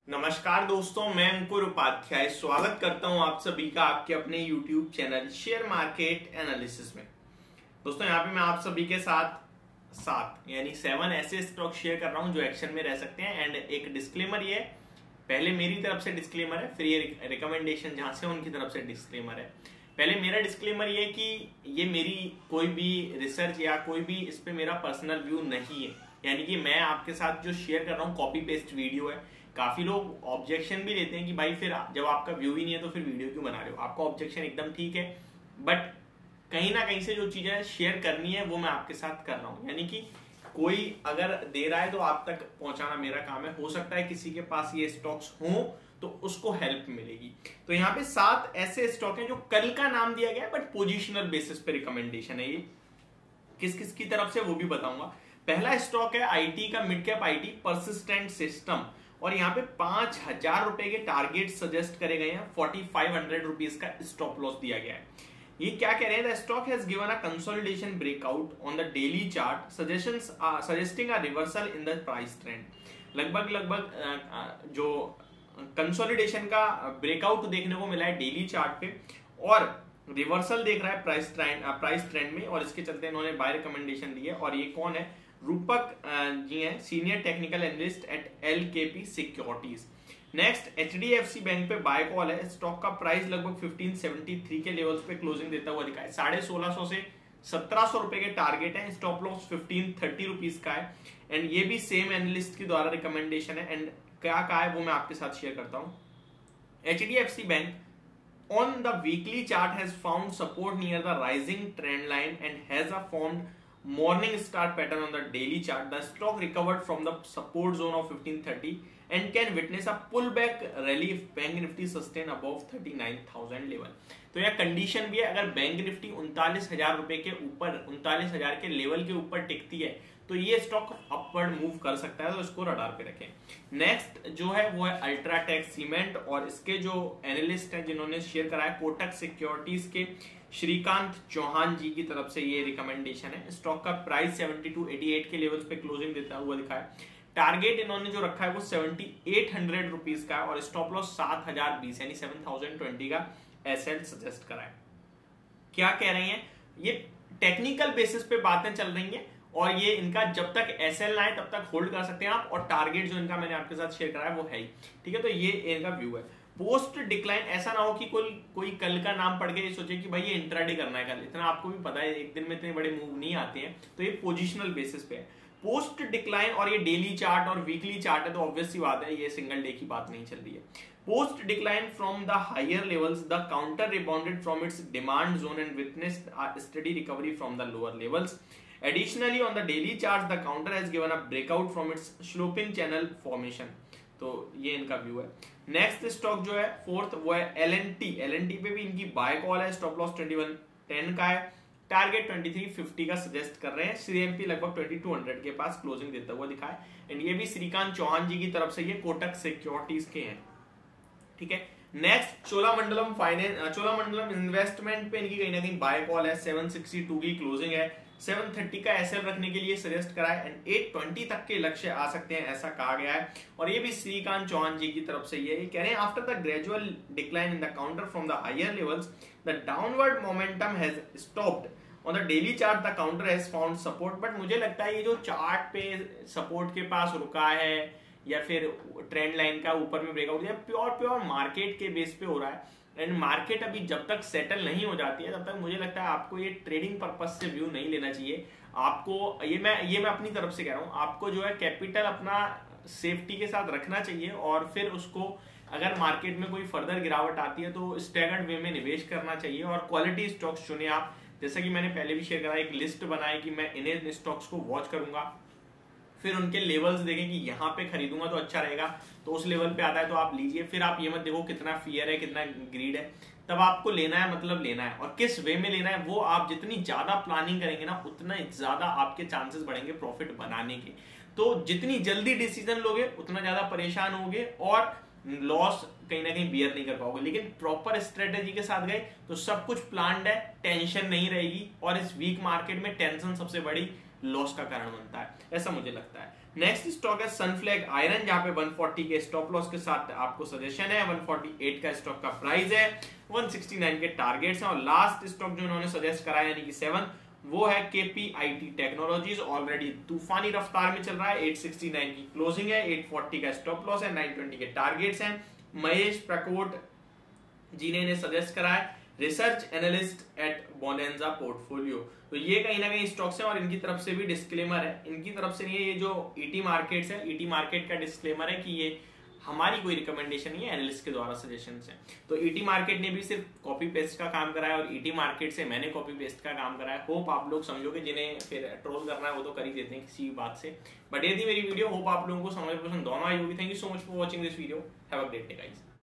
नमस्कार दोस्तों, मैं अंकुर उपाध्याय स्वागत करता हूं आप सभी का आपके अपने YouTube channel share market analysis में। दोस्तों यहाँ पे मैं आप सभी के साथ यानी 7 ऐसे स्टॉक शेयर कर रहा हूं जो एक्शन में रह सकते हैं। एंड एक डिस्क्लेमर ये है, पहले मेरी तरफ से डिस्क्लेमर है, फिर ये रिकमेंडेशन जहां से उनकी तरफ से डिस्क्लेमर है। पहले मेरा डिस्क्लेमर ये कि ये मेरी कोई भी रिसर्च या कोई भी इस पे मेरा पर्सनल व्यू नहीं है, यानी कि मैं आपके साथ जो शेयर कर रहा हूँ कॉपी पेस्ट वीडियो है। काफी लोग ऑब्जेक्शन भी देते हैं कि भाई फिर जब आपका व्यू ही नहीं है तो फिर वीडियो क्यों बना रहे हो। आपका ऑब्जेक्शन एकदम ठीक है, बट कहीं ना कहीं से जो चीजें शेयर करनी है वो मैं आपके साथ कर रहा हूँ। यानी कि कोई अगर दे रहा है तो आप तक पहुंचाना मेरा काम है। हो सकता है किसी के पास ये स्टॉक्स हो तो उसको हेल्प मिलेगी। तो यहाँ पे 7 ऐसे स्टॉक हैं जो कल का नाम दिया गया है, बट पोजिशनल बेसिस पे रिकमेंडेशन है। ये किस किस की तरफ से वो भी बताऊंगा। पहला स्टॉक है आईटी का, mid cap IT persistent system, और यहाँ पे 5,000 रुपए के टारगेट सजेस्ट करे गए हैं। 4,500 रुपीज का स्टॉप लॉस दिया गया है। ये क्या कह रहे हैं, the stock has given a consolidation breakout on the daily chart suggesting a reversal in the price trend. लगभग जो कंसोलिडेशन का ब्रेकआउट देखने को मिला है डेली चार्ट पे, और रिवर्सल देख रहा है प्राइस ट्रेंड में, और इसके चलते इन्होंने बाय रिकमेंडेशन दी है। और ये कौन है, रूपक जी हैं, senior technical analyst eight LKP securities. Next HDFC bank पे बाय कॉल है। स्टॉक का प्राइस लगभग 1573 के लेवल्स पे क्लोजिंग देता हुआ दिखा है। 1650 से 1700 रुपए के टारगेट है। स्टॉप लॉस 1530 रुपीज का है। एंड ये भी सेम एनालिस्ट के द्वारा रिकमेंडेशन है। एंड क्या कहा है वो मैं आपके साथ शेयर करता हूं। HDFC bank on the weekly chart has found support near the rising trend line and has a formed morning star pattern on the daily chart. The stock recovered from the support zone of 1530 and can witness a pullback rally if Bank Nifty sustain above 39,000 level. तो यह condition भी है, अगर bank Nifty 39,000 रुपए के ऊपर 39,000 के level के ऊपर टिकती है तो ये स्टॉक अपवर्ड मूव कर सकता है, तो इसको रडार पे रखें। नेक्स्ट जो है वो है अल्ट्राटेक सीमेंट, और इसके जो एनालिस्ट हैं जिन्होंने शेयर करा है कोटक सिक्योरिटीज के श्रीकांत चौहान जी की तरफ से ये रिकमेंडेशन है। स्टॉक का प्राइस 7288 के लेवल्स पे क्लोजिंग देता हुआ दिखा है। टारगेट इन्होंने जो रखा है वो 7800 रुपीज का है, और स्टॉप लॉस 7020 यानी 7020 का एसएल सजेस्ट करा है। क्या कह रहे हैं, ये टेक्निकल बेसिस पे बातें चल रही हैं, और ये इनका जब तक एसएल ना आए तब तक होल्ड कर सकते हैं आप, और टारगेट जो इनका मैंने आपके साथ शेयर करा है वो है ही, ठीक है। तो ये इनका व्यू है। पोस्ट डिक्लाइन, ऐसा ना हो कि कोई कल का नाम पढ़ के ये सोचे कि भाई ये इंट्राडे करना है कल। इतना आपको भी पता है एक दिन में इतने बड़े मूव नहीं आते हैं, तो ये पोजिशनल बेसिस पे है। पोस्ट डिक्लाइन, और ये डेली चार्ट और वीकली चार्ट है, तो ऑब्वियस सी बात है ये सिंगल डे की बात नहीं चल रही है। Post decline from the higher levels the counter rebounded from its demand zone and witnessed a steady recovery from the lower levels. Additionally, on the daily chart, the counter has given a breakout from its sloping channel formation. तो ये इनका view है। Next stock जो है fourth वो है LNT पे भी इनकी बाय कॉल है। स्टॉप लॉस 2110 का है, टारगेट 2350 का सजेस्ट कर रहे हैं। CMP लगभग 2200 के पास क्लोजिंग देता हुआ दिखा है। एंड ये भी श्रीकांत चौहान जी की तरफ से, ये कोटक सिक्योरिटीज के हैं, ठीक है। नेक्स्ट चोलामंडलम इन्वेस्टमेंट पे इनकी कहीं ना कहीं बाय कॉल है। 762 की क्लोजिंग है। 730 का एसएल रखने के लिए सजेस्ट करा है, एंड 820 तक के लक्ष्य आ सकते हैं ऐसा कहा गया है। और ये भी श्रीकांत चौहान जी की तरफ से ये कह रहे हैं, after the gradual decline in the counter from the higher levels the downward momentum has stopped on the daily chart, the counter has found support. But मुझे लगता है ये जो चार्ट पे सपोर्ट के पास रुका है या फिर ट्रेंड लाइन का ऊपर में ब्रेकआउट, या प्योर मार्केट के बेस पे हो रहा है। एंड मार्केट अभी जब तक सेटल नहीं हो जाती है तब तक मुझे लगता है आपको ये ट्रेडिंग पर्पस से व्यू नहीं लेना चाहिए। आपको ये मैं अपनी तरफ से कह रहा हूँ, आपको जो है कैपिटल अपना सेफ्टी के साथ रखना चाहिए, और फिर उसको अगर मार्केट में कोई फर्दर गिरावट आती है तो स्टैगर्ड वे में निवेश करना चाहिए, और क्वालिटी स्टॉक्स चुने आप। जैसा कि मैंने पहले भी शेयर करा, एक लिस्ट बनाई कि मैं इन्हें स्टॉक्स को वॉच करूंगा, फिर उनके लेवल्स देखें कि यहाँ पे खरीदूंगा तो अच्छा रहेगा, तो उस लेवल पे आता है तो आप लीजिए। फिर आप ये मत देखो कितना फियर है कितना ग्रीड है, तब आपको लेना है मतलब लेना है, और किस वे में लेना है वो आप जितनी ज्यादा प्लानिंग करेंगे ना उतना ज्यादा आपके चांसेस बढ़ेंगे प्रॉफिट बनाने के। तो जितनी जल्दी डिसीजन लोगे उतना ज्यादा परेशान होगे और लॉस कहीं ना कहीं बियर नहीं कर पाओगे। लेकिन प्रॉपर स्ट्रेटेजी के साथ गए तो सब कुछ प्लान्ड है, टेंशन नहीं रहेगी, और इस वीक मार्केट में टेंशन सबसे बड़ी लॉस का कारण बनता है, ऐसा मुझे लगता है। नेक्स्ट स्टॉक है सनफ्लैग आयरन, जहां पे 140 के स्टॉप लॉस के साथ आपको सजेशन है, 148 का स्टॉक का प्राइस है, 169 के टारगेट्स हैं। और लास्ट स्टॉक जो उन्होंने सजेस्ट करा है यानी कि 7, वो है KPIT टेक्नोलॉजीज। ऑलरेडी तूफानी रफ्तार में चल रहा है, 869 की क्लोजिंग है, 840 का स्टॉप लॉस है, 920 के टारगेट्स हैं। महेश प्रकोट जी ने इन्हें सजेस्ट करा है, research analyst eight bonanza portfolio. तो ये कहीं ना कहीं स्टॉक्स हैं और इनकी तरफ से भी डिस्क्लेमर है, इनकी तरफ से नहीं है, ये जो ET मार्केट्स है, ET मार्केट का डिस्क्लेमर है कि ये हमारी कोई रिकमेंडेशन नहीं है, एनालिस्ट के द्वारा सजेशंस हैं। तो ET मार्केट ने भी सिर्फ कॉपी पेस्ट का काम करा है और ET मार्केट से मैंने कॉपी पेस्ट का काम करा है। होप आप लोग समझोगे, जिन्हें फिर ट्रोल करना है वो तो कर ही देते हैं किसी बात से। बट ये थी मेरी वीडियो, होप आप लोगों को समझ पसंद दोनों आई होगी। Thank you so much for watching this video, have a great day guys.